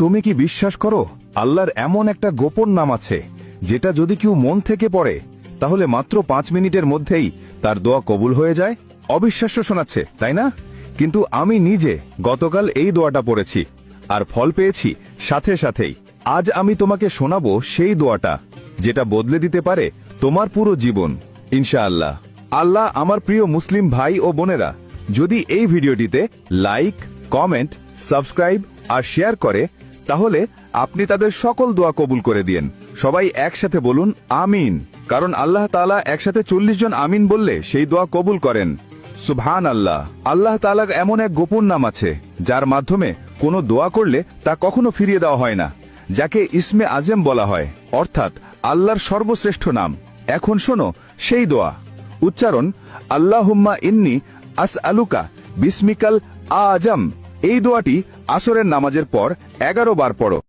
তুমি কি বিশ্বাস করো আল্লাহর এমন একটা গোপন নাম আছে যেটা যদি কেউ মন থেকে পড়ে তাহলে মাত্র 5 মিনিটের মধ্যেই তার দোয়া কবুল হয়ে যায়? অবিশ্বাস্য শোনাচ্ছে, তাই না? কিন্তু আমি নিজে গতকাল এই দোয়াটা পড়েছি আর ফল পেয়েছি সাথে সাথেই। আজ আমি তোমাকে শোনাবো সেই দোয়াটা যেটা বদলে দিতে পারে তোমার পুরো জীবন ইনশাআল্লাহ। আল্লাহ আমার প্রিয় মুসলিম ভাই ও বোনেরা যদি এই ভিডিওটিতে লাইক, কমেন্ট, সাবস্ক্রাইব আর শেয়ার করে তাহলে আপনি তাদের সকল দোয়া কবুল করে দিয়েন। সবাই একসাথে বলুন আমিন, কারণ আল্লাহ তাআলা একসাথে 40 জন আমিন বললে সেই দোয়া কবুল করেন। সুবহান আল্লাহ। আল্লাহ তাআলার এমন এক গোপন নাম আছে যার মাধ্যমে কোনো দোয়া করলে তা কখনো ফিরিয়ে দেওয়া হয় না, যাকে ইসমে আজম বলা হয়, অর্থাৎ আল্লাহর সর্বশ্রেষ্ঠ নাম। এখন শোনো সেই দোয়া। উচ্চারণ আল্লাহুম্মা ইন্নী আসআলুকা বিসমিকাল আজম। এই দোয়াটি আসরের নামাজের পর 11 বার পড়ো।